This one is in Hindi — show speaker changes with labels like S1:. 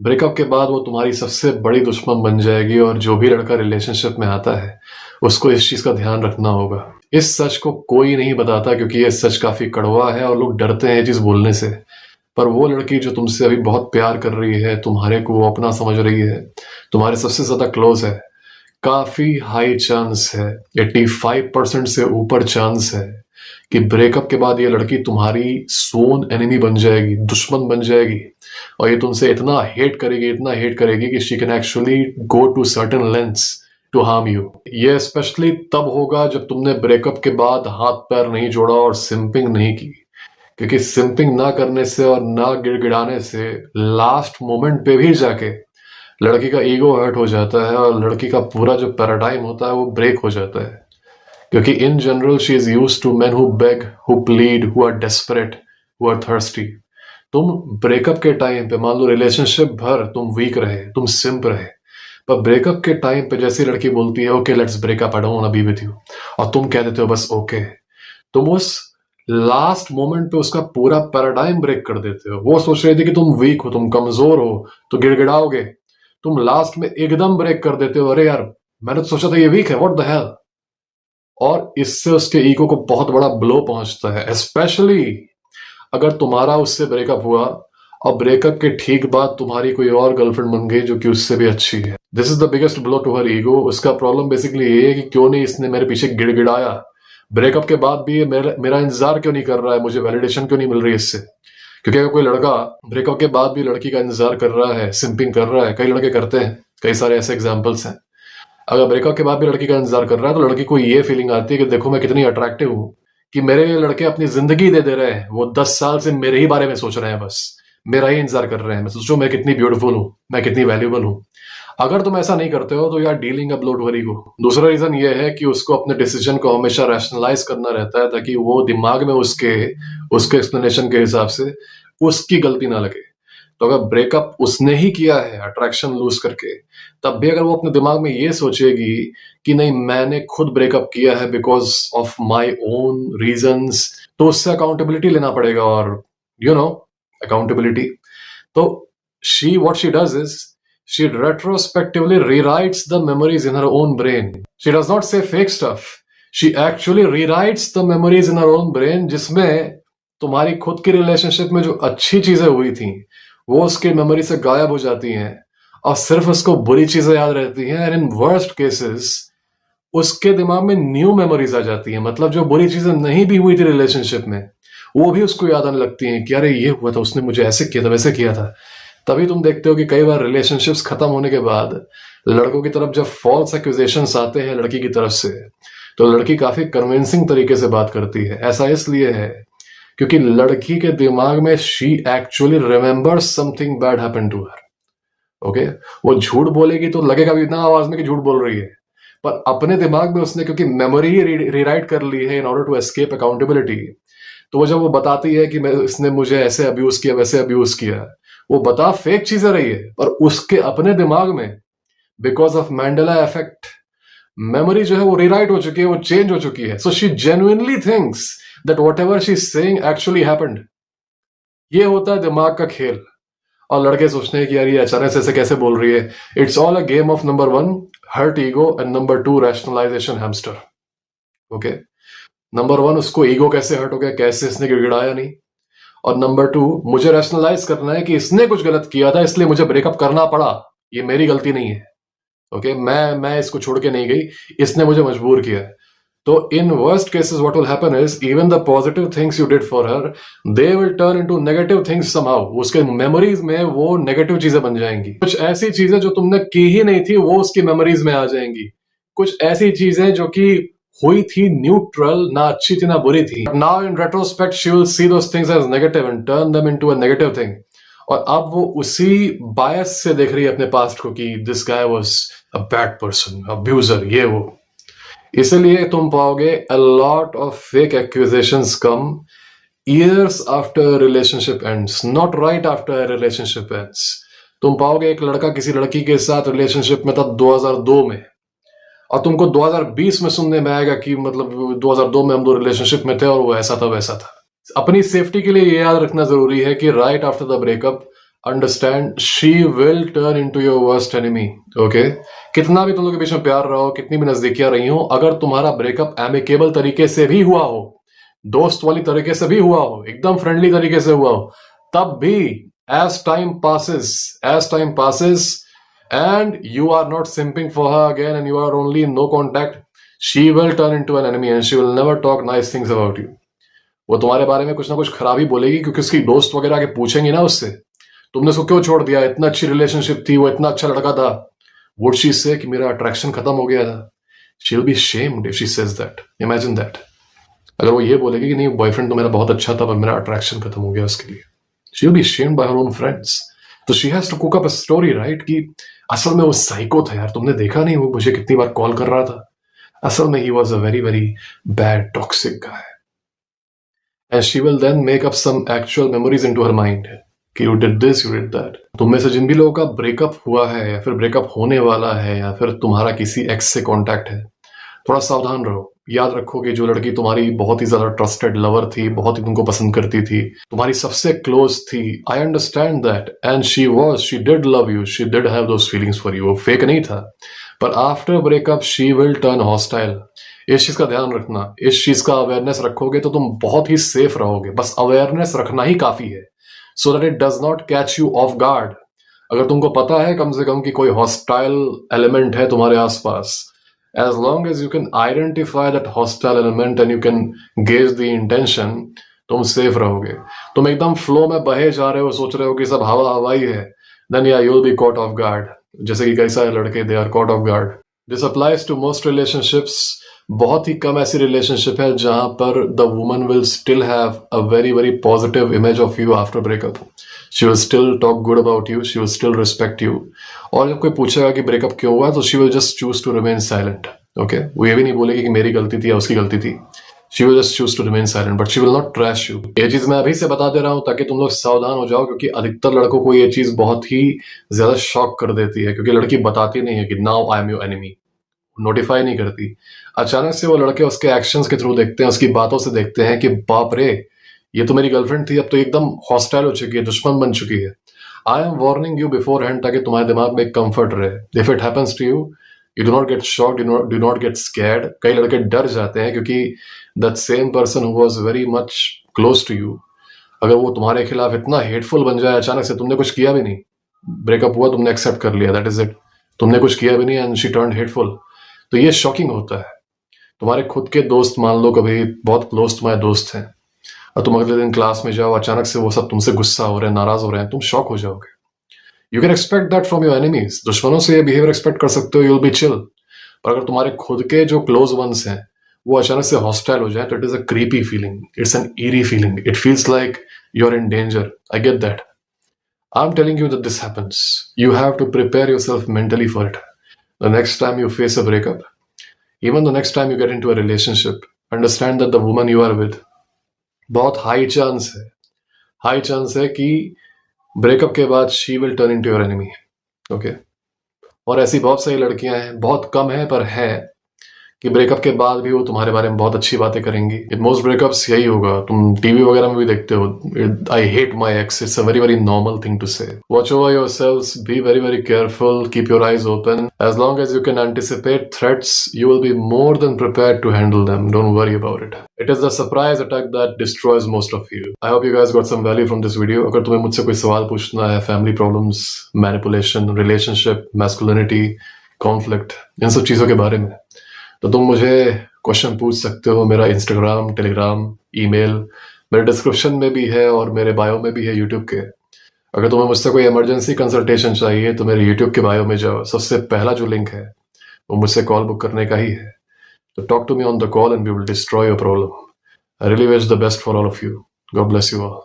S1: ब्रेकअप के बाद वो तुम्हारी सबसे बड़ी दुश्मन बन जाएगी और जो भी लड़का रिलेशनशिप में आता है उसको इस चीज का ध्यान रखना होगा। इस सच को कोई नहीं बताता क्योंकि ये सच काफी कड़वा है और लोग डरते हैं ये चीज बोलने से। पर वो लड़की जो तुमसे अभी बहुत प्यार कर रही है, तुम्हारे को वो अपना समझ रही है, तुम्हारे सबसे ज्यादा क्लोज है, काफी हाई चांस है, 85% से ऊपर चांस है कि ब्रेकअप के बाद ये लड़की तुम्हारी सोन एनिमी बन जाएगी, दुश्मन बन जाएगी। और ये तुमसे इतना हेट करेगी, इतना हेट करेगी कि she can actually go to certain lengths to harm you. ये स्पेशली तब होगा जब तुमने ब्रेकअप के बाद हाथ पैर नहीं जोड़ा और सिंपिंग नहीं की, क्योंकि सिंपिंग ना करने से और ना गिड़गिड़ाने से लास्ट मोमेंट पे भी जाके लड़की का ईगो हर्ट हो जाता है और लड़की का पूरा जो पैराडाइम होता है वो ब्रेक हो जाता है। क्योंकि in general she is used to men who beg, who plead, who are desperate, who are thirsty. तुम ब्रेकअप के टाइम पे मान लो रिलेशनशिप भर तुम वीक रहे, तुम सिंप रहे, पर ब्रेकअप के टाइम पे जैसी लड़की बोलती है okay let's breakup, I don't want to be with you, और तुम कह देते हो बस ओके, तुम उस लास्ट मोमेंट पे उसका पूरा पैराडाइम ब्रेक कर देते हो। वो सोच रही थी कि तुम वीक हो, तुम कमजोर हो, तो गिड़गिड़ाओगे, तुम लास्ट में एकदम ब्रेक कर देते हो, अरे यार मैंने तो सोचा था ये वीक है, व्हाट द हेल। और इससे उसके ईगो को बहुत बड़ा ब्लो पहुंचता है, स्पेशली अगर तुम्हारा उससे ब्रेकअप हुआ और ब्रेकअप के ठीक बाद तुम्हारी कोई और गर्लफ्रेंड बन गई जो कि उससे भी अच्छी है। This is the biggest blow to her ego. उसका प्रॉब्लम बेसिकली ये है कि क्यों नहीं इसने मेरे पीछे गिड़गिड़ाया, ब्रेकअप के बाद भी ये मेरा इंतजार क्यों नहीं कर रहा है, मुझे वैलिडेशन क्यों नहीं मिल रही इससे। क्योंकि अगर कोई लड़का ब्रेकअप के बाद भी लड़की का इंतजार कर रहा है, सिंपिंग कर रहा है, कई लड़के करते हैं, कई सारे ऐसे एग्जाम्पल्स हैं, अगर ब्रेकअप के बाद भी लड़की का इंतजार कर रहा है तो लड़की को ये फीलिंग आती है कि देखो मैं कितनी अट्रैक्टिव हूँ कि मेरे लिए लड़के अपनी जिंदगी दे दे रहे हैं, वो 10 साल से मेरे ही बारे में सोच रहे हैं, बस मेरा ही इंतजार कर रहे हैं। मैं सोचो मैं कितनी ब्यूटीफुल हूँ, मैं कितनी वैल्यूबल हूँ। अगर तुम ऐसा नहीं करते हो तो यार डीलिंग अप लो टू हरी को। दूसरा रीजन ये है कि उसको अपने डिसीजन को हमेशा रैशनलाइज करना रहता है ताकि वो दिमाग में उसके एक्सप्लेनेशन के हिसाब से उसकी गलती ना लगे। तो अगर ब्रेकअप उसने ही किया है अट्रैक्शन लूज करके, तब भी अगर वो अपने दिमाग में ये सोचेगी कि नहीं मैंने खुद ब्रेकअप किया है because of my own reasons, तो उससे अकाउंटेबिलिटी लेना पड़ेगा। और यू नो अकाउंटेबिलिटी, तो what she does is she retrospectively rewrites the memories in her own brain. She does not say fake stuff. She actually rewrites the memories in her own brain, जिसमें तुम्हारी खुद की रिलेशनशिप में जो अच्छी चीजें हुई थी वो उसके मेमोरी से गायब हो जाती हैं और सिर्फ उसको बुरी चीजें याद रहती हैं। एंड इन वर्स्ट केसेस उसके दिमाग में न्यू मेमोरीज आ जाती हैं, मतलब जो बुरी चीजें नहीं भी हुई थी रिलेशनशिप में वो भी उसको याद आने लगती हैं कि अरे ये हुआ था, उसने मुझे ऐसे किया था, वैसे किया था। तभी तुम देखते हो कि कई बार रिलेशनशिप्स खत्म होने के बाद लड़कों की तरफ जब फॉल्स एक्यूजेशंस आते हैं लड़की की तरफ से, तो लड़की काफी कन्विंसिंग तरीके से बात करती है। ऐसा इसलिए है क्योंकि लड़की के दिमाग में she actually remembers something bad happened to her. Okay, वो झूठ बोलेगी तो लगेगा भी इतना आवाज में कि झूठ बोल रही है, पर अपने दिमाग में उसने क्योंकि मेमोरी ही रीराइट कर ली है in order to escape accountability, तो वो जब वो बताती है कि इसने मुझे ऐसे अब्यूज किया, वैसे अब्यूज किया, वो बता फेक चीजें रही है, पर उसके अपने दिमाग में because of mandala effect memory जो है वो रीराइट हो चुकी है, वो चेंज हो चुकी है। So she genuinely thinks that whatever she is saying actually happened. ये होता है दिमाग का खेल। और लड़के सोचते हैं कि यार ये अचानक से ऐसे कैसे बोल रही है। It's all a game of number 1 hurt ego and number 2 rationalisation hamster. Okay, number 1 उसको ईगो कैसे हर्ट हो गया, कैसे इसने गिड़गिड़ाया नहीं, और नंबर 2 मुझे रैशनलाइज करना है कि इसने कुछ गलत किया था इसलिए मुझे ब्रेकअप करना पड़ा, ये मेरी गलती नहीं है। ओके, मैं इसको छोड़ के नहीं गई, इसने मुझे मजबूर किया है। तो in worst cases what will happen is even the positive things you did for her they will turn into negative things somehow. उसके मेमोरीज में वो नेगेटिव चीजें बन जाएंगी। कुछ ऐसी चीजें जो तुमने की ही नहीं थी वो उसकी मेमोरीज में आ जाएंगी। कुछ ऐसी चीजें जो कि हुई थी न्यूट्रल, ना अच्छी थी ना बुरी थी, now in retrospect she will see those things as negative and turn them into a negative thing. और अब वो उसी बायस से देख रही है अपने पास्ट को कि this guy was a bad person, abuser, ये वो। इसलिए तुम पाओगे a lot of fake accusations come years after a relationship ends, not right after a relationship ends. तुम पाओगे एक लड़का किसी लड़की के साथ रिलेशनशिप में था 2002 में, और तुमको 2020 में सुनने में आएगा कि मतलब 2002 में हम दो रिलेशनशिप में थे और वो ऐसा था वैसा था। अपनी सेफ्टी के लिए ये याद रखना जरूरी है कि right after the breakup understand she will turn into your worst enemy. Okay, कितना भी तुम लोग के बीच में प्यार रहा हो, कितनी भी नजदीकियां रही हो, अगर तुम्हारा ब्रेकअप एमिकेबल तरीके से भी हुआ हो, दोस्त वाली तरीके से भी हुआ हो, एकदम फ्रेंडली तरीके से हुआ हो, तब भी as time passes and you are not simping for her again and you are only in no contact, she will turn into an enemy and she will never talk nice things about you. वो तुम्हारे बारे में कुछ ना कुछ खराबी बोलेगी, क्योंकि उसकी दोस्त वगैरह आके पूछेंगे ना उससे, तुमने उसको क्यों छोड़ दिया, इतना अच्छी रिलेशनशिप थी, वो इतना अच्छा लड़का था। Would she say कि मेरा अट्रैक्शन खत्म हो गया था? She will be shamed if she says that. Imagine that. अगर वो ये बोलेगी कि नहीं, बॉयफ्रेंड तो मेरा बहुत अच्छा था पर मेरा अट्रैक्शन खत्म हो गया उसके लिए, she will be shamed by her own friends. तो she has to cook up a story, right? कि असल में वो साइको था यार, तुमने देखा नहीं वो मुझे कितनी बार कॉल कर रहा था, असल में he was a very very bad toxic guy. And she will then make up some actual memories into her mind कि you did this, you did that. तुम में से जिन भी लोगों का ब्रेकअप हुआ है या फिर ब्रेकअप होने वाला है या फिर तुम्हारा किसी एक्स से कॉन्टैक्ट है, थोड़ा सावधान रहो। याद रखो कि जो लड़की तुम्हारी बहुत ही ज्यादा ट्रस्टेड लवर थी, बहुत ही तुमको पसंद करती थी, तुम्हारी सबसे क्लोज थी, I understand that, and she did love you, she did have those feelings for you, वो फेक नहीं था, पर after breakup she will turn hostile. इस चीज का ध्यान रखना, इस चीज का अवेयरनेस रखोगे तो तुम बहुत ही सेफ रहोगे। बस अवेयरनेस रखना ही काफी है, so that it does not catch you of guard. अगर तुमको पता है कम से कम कि कोई हॉस्टाइल एलिमेंट है तुम्हारे आसपास, as long as you can identify that hostile element and you can gauge the intention, तुम सेफ रहोगे। तुम एकदम फ्लो में बहे जा रहे हो, सोच रहे हो कि सब हवा हवाई है, then yeah, you'll be caught off guard. जैसे कि कई सारे लड़के they are caught off guard. This applies to most relationships. बहुत ही कम ऐसी रिलेशनशिप है जहां पर the woman will still have a very very positive image of you after breakup. She will still talk good about you, she will still respect you. और जब कोई पूछेगा कि ब्रेकअप क्यों हुआ, तो she will just choose to remain silent. Okay? वो ये भी नहीं बोलेगी कि मेरी गलती थी या उसकी गलती थी. She will just choose to remain silent, but she will not trash you. ये चीज मैं अभी से बता दे रहा हूँ ताकि तुम लोग सावधान हो जाओ, क्योंकि अधिकतर लड़कों को ये चीज बहुत ही ज्यादा शॉक कर देती है, क्योंकि लड़की बताती नहीं है कि now I am your enemy. Notify नहीं करती। अचानक से वो लड़के उसके एक्शंस के थ्रू देखते हैं, उसकी बातों से देखते हैं कि बाप रे, ये तो मेरी गर्लफ्रेंड थी, अब तो एकदम हॉस्टाइल हो चुकी है, दुश्मन बन चुकी है। I am warning you beforehand, ताकि तुम्हारे दिमाग में एक कंफर्ट रहे। If it happens to you, you do not get shocked, do not get scared. कई लड़के डर जाते हैं क्योंकि that same person who was very much close to you, अगर वो तुम्हारे खिलाफ इतना हेटफुल बन जाए अचानक से, तुमने कुछ किया भी नहीं, ब्रेकअप हुआ, तुमने एक्सेप्ट कर लिया, दैट इज इट, तुमने कुछ किया भी नहीं एंड शी टर्न्ड हेटफुल, तो ये शॉकिंग होता है। तुम्हारे खुद के दोस्त मान लो, कभी बहुत क्लोज तुम्हारे दोस्त हैं, और तुम अगले दिन क्लास में जाओ, अचानक से वो सब तुमसे गुस्सा हो रहे हैं, नाराज हो रहे हैं, तुम शॉक हो जाओगे। You can expect that from your enemies. दुश्मनों से ये बिहेवियर एक्सपेक्ट कर सकते हो, यू विल बी चिल। पर अगर तुम्हारे खुद के जो क्लोज वंस हैं वो अचानक से हॉस्टाइल हो जाए, तो it is a creepy feeling, it's an eerie feeling, it feels like you are in danger. I get that. I am telling you that this happens, you have to prepare yourself mentally for it. The next time you face a breakup, even the next time you get into a relationship, understand that the woman you are with, बहुत हाई चांस है कि ब्रेकअप के बाद she will turn into your enemy. Okay? और ऐसी बहुत सारी लड़कियां हैं, बहुत कम है पर है, कि ब्रेकअप के बाद भी वो तुम्हारे बारे में बहुत अच्छी बातें करेंगी। इन मोस्ट ब्रेकअप्स यही होगा, तुम टीवी वगैरह में भी देखते हो, I hate my ex, it's a very very normal thing to say. Watch over yourselves, be very very careful, keep your eyes open. As long as you can anticipate threats, you will be more than prepared to handle them, don't worry about it. It is the surprise attack that destroys most of you. I hope you guys got some value from this video. अगर तुम्हें मुझसे कोई सवाल पूछना है, family problems, manipulation, relationship, masculinity, conflict, इन सब चीजों के बारे में, तो तुम मुझे क्वेश्चन पूछ सकते हो। मेरा इंस्टाग्राम, टेलीग्राम, ईमेल मेरे डिस्क्रिप्शन में भी है और मेरे बायो में भी है यूट्यूब के। अगर तुम्हें मुझसे कोई इमरजेंसी कंसल्टेशन चाहिए तो मेरे यूट्यूब के बायो में जाओ, सबसे पहला जो लिंक है वो मुझसे कॉल बुक करने का ही है। तो talk to me on the call and we will destroy your problem. I really wish the best for all of you. God bless you all.